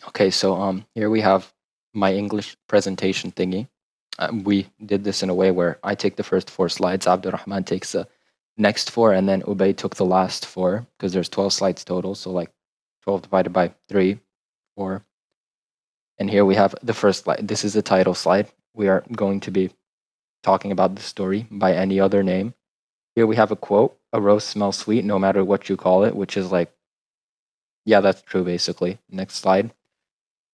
Okay, so here we have my English presentation thingy. We did this in a way where I take the first four slides, Abdulrahman takes the next four, and then Ubay took the last four because there's 12 slides total. So like 12 divided by 3, 4. And here we have the first slide. This is the title slide. We are going to be talking about the story by any other name. Here we have a quote: "A rose smells sweet no matter what you call it," which is like, yeah, that's true basically. Next slide.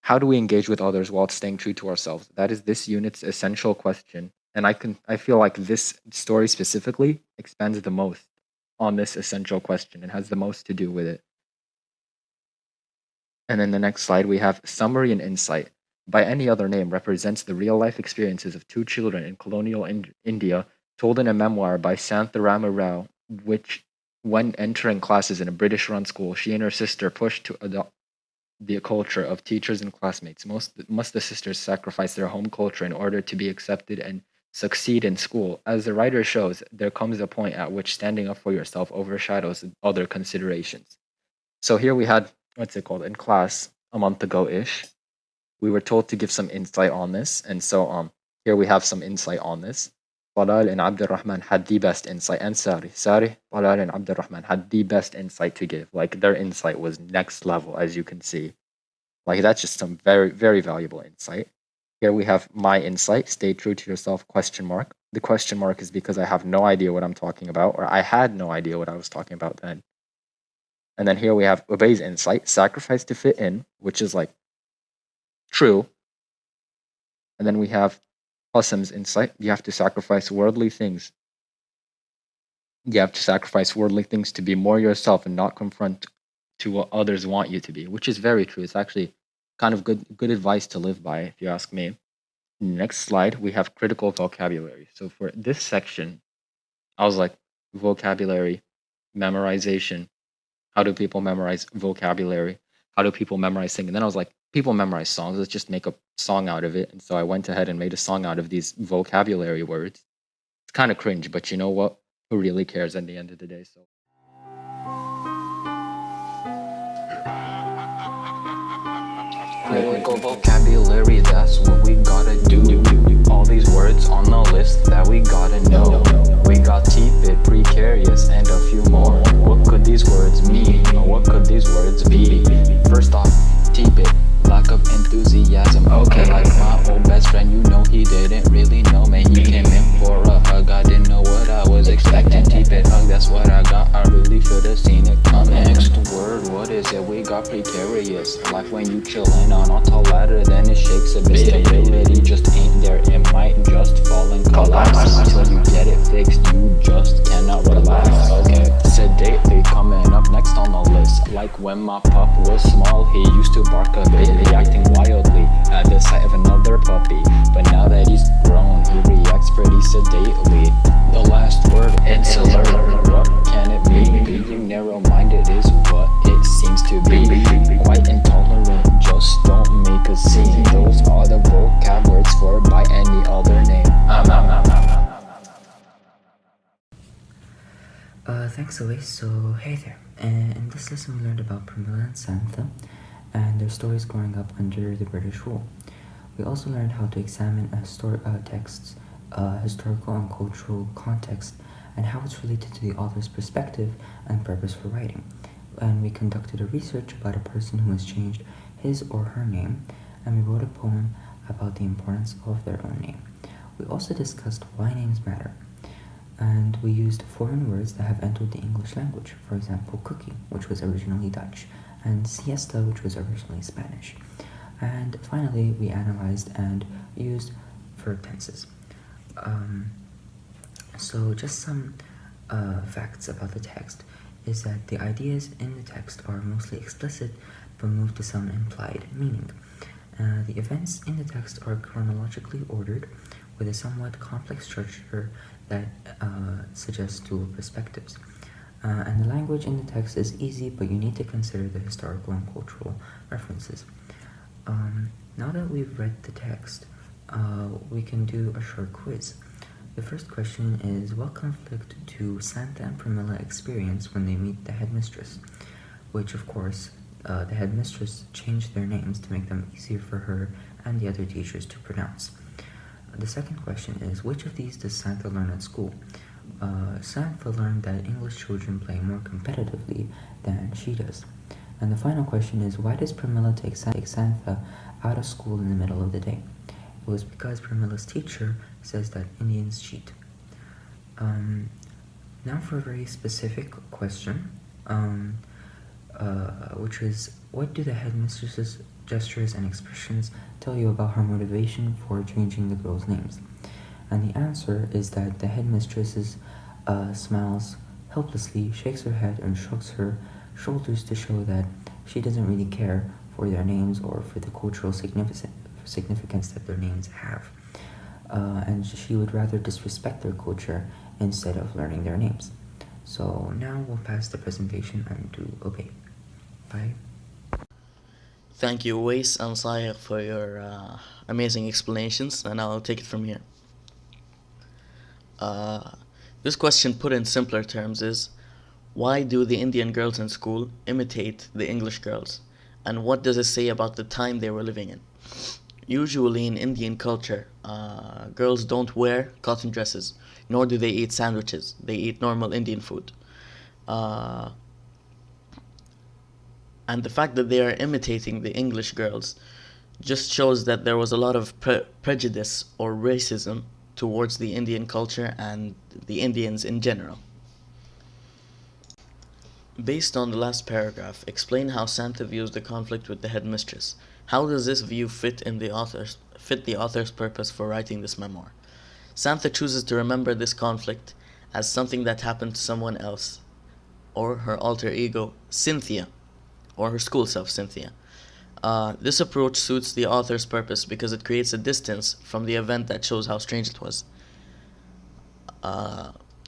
How do we engage with others while staying true to ourselves? That is this unit's essential question. And I feel like this story specifically expands the most on this essential question and has the most to do with it. And then the next slide, we have summary and insight. By any other name represents the real life experiences of two children in colonial India, told in a memoir by Santharama Rao, which, when entering classes in a British run school, she and her sister pushed to adopt the culture of teachers and classmates. Must the sisters sacrifice their home culture in order to be accepted and succeed in school? As the writer shows, there comes a point at which standing up for yourself overshadows other considerations. So here we had, what's it called, in class a month ago ish. We were told to give some insight on this, and so here we have some insight on this. Talal and Abdurrahman had the best insight, and Sari, Talal and Abdurrahman had the best insight to give. Like their insight was next level, as you can see. Like that's just some very, very valuable insight. Here we have my insight, stay true to yourself, question mark. The question mark is because I have no idea what I'm talking about, or I had no idea what I was talking about then. And then here we have Ubay's insight, sacrifice to fit in, which is like true. And then we have Hassam's insight, you have to sacrifice worldly things. You have to sacrifice worldly things to be more yourself and not confront to what others want you to be, which is very true. It's actually kind of good advice to live by, if you ask me. Next slide, we have critical vocabulary. So for this section, I was like, vocabulary, memorization. How do people memorize vocabulary? How do people memorize things? And then I was like, people memorize songs. Let's just make a song out of it. And so I went ahead and made a song out of these vocabulary words. It's kind of cringe, but you know what? Who really cares at the end of the day? So critical vocabulary, that's what we gotta do. All these words on the list that we gotta know. We got tepid, precarious, and a few more. What could these words mean? What could these words be? First off, tepid, lack of enthusiasm. Okay, like my old best friend, you know he didn't really know me. He came in for a hug, I didn't know what I was expecting. Tepid hug, that's what I got, I really should have seen it come. Next word, what is it? We got precarious, like when you chillin' on a tall ladder, then it shakes a bit. Stability just ain't there, it might just fall and collapse. Until you get it fixed, you just cannot relax. Okay, sedately coming up next on the list. Like when my pup was small, he used to bark a bit, reacting wildly at the sight of another puppy. But now that he's grown, he reacts pretty sedately. The last word, insular, what can it mean? Being narrow-minded is what it seems to be. Quite intolerant, just don't make a scene. Those are the vocab words for by any other name. Thanks, Owais. So, hey there. In this lesson, we learned about Pramila and Santha and their stories growing up under the British rule. We also learned how to examine a text's historical and cultural context and how it's related to the author's perspective and purpose for writing. And we conducted a research about a person who has changed his or her name, and we wrote a poem about the importance of their own name. We also discussed why names matter, and we used foreign words that have entered the English language. For example, cookie, which was originally Dutch, and siesta, which was originally Spanish. And finally, we analyzed and used verb tenses. So just some facts about the text is that the ideas in the text are mostly explicit but move to some implied meaning. The events in the text are chronologically ordered with a somewhat complex structure that suggests dual perspectives. And the language in the text is easy, but you need to consider the historical and cultural references. Now that we've read the text, we can do a short quiz. The first question is, what conflict do Santa and Pramila experience when they meet the headmistress? Which, of course, the headmistress changed their names to make them easier for her and the other teachers to pronounce. The second question is, which of these does Santha learn at school? Santha learned that English children play more competitively than she does. And the final question is, why does Pramila take Santha out of school in the middle of the day? It was because Pramila's teacher says that Indians cheat. Now for a very specific question, which is, what do the headmistress's gestures and expressions tell you about her motivation for changing the girls' names? And the answer is that the headmistress smiles helplessly, shakes her head, and shrugs her shoulders to show that she doesn't really care for their names or for the cultural significance that their names have. And she would rather disrespect their culture instead of learning their names. So now we'll pass the presentation on to Aubai. Bye. Thank you, Owais and Alseagh, for your amazing explanations, and I'll take it from here. This question, put in simpler terms, is why do the Indian girls in school imitate the English girls? And what does it say about the time they were living in? Usually in Indian culture, girls don't wear cotton dresses, nor do they eat sandwiches. They eat normal Indian food. And the fact that they are imitating the English girls just shows that there was a lot of prejudice or racism towards the Indian culture and the Indians in general. Based on the last paragraph, explain how Santha views the conflict with the headmistress. How does this view fit the author's purpose for writing this memoir? Santha chooses to remember this conflict as something that happened to someone else, or her alter ego, Cynthia, or her school self, Cynthia. This approach suits the author's purpose because it creates a distance from the event that shows how strange it was.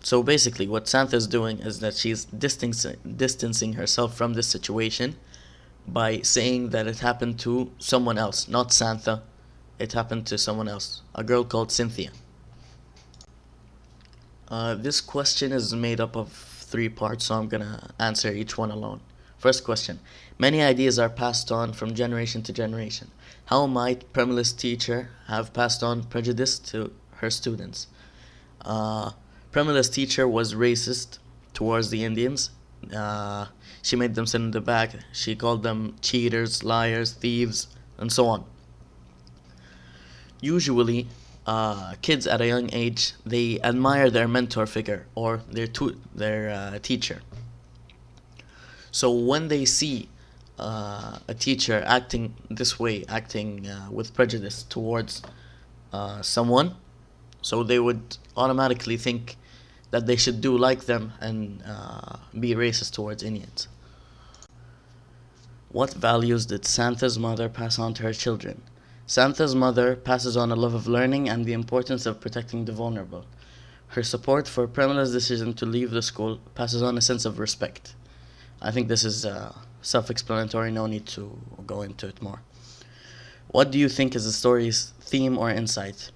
So basically, what Santha is doing is that she's distancing herself from this situation by saying that it happened to someone else, not Santha. It happened to someone else, a girl called Cynthia. This question is made up of 3 parts, so I'm gonna answer each one alone. First question. Many ideas are passed on from generation to generation. How might Premila's teacher have passed on prejudice to her students? Premila's teacher was racist towards the Indians. She made them sit in the back. She called them cheaters, liars, thieves, and so on. Usually, kids at a young age, they admire their mentor figure or their teacher. So when they see a teacher acting this way, acting with prejudice towards someone, so they would automatically think that they should do like them and be racist towards Indians. What values did Santha's mother pass on to her children? Santha's mother passes on a love of learning and the importance of protecting the vulnerable. Her support for Premila's decision to leave the school passes on a sense of respect. I think this is self-explanatory, no need to go into it more. What do you think is the story's theme or insight?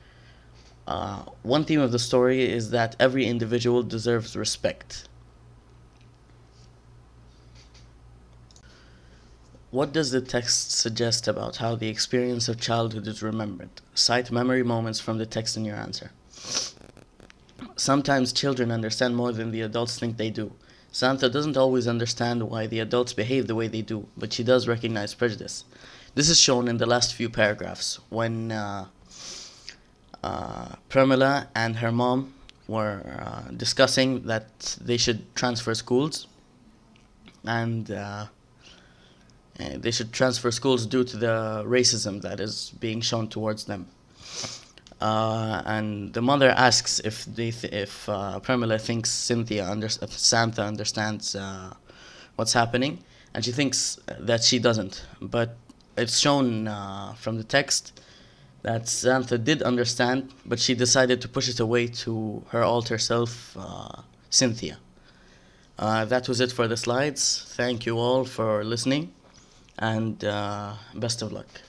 One theme of the story is that every individual deserves respect. What does the text suggest about how the experience of childhood is remembered? Cite memory moments from the text in your answer. Sometimes children understand more than the adults think they do. Santha doesn't always understand why the adults behave the way they do, but she does recognize prejudice. This is shown in the last few paragraphs when Pramila and her mom were discussing that they should transfer schools, and they should transfer schools due to the racism that is being shown towards them. And the mother asks if Pramila thinks Santha understands what's happening, and she thinks that she doesn't. But it's shown from the text that Santha did understand, but she decided to push it away to her alter self, Cynthia. That was it for the slides. Thank you all for listening, and best of luck.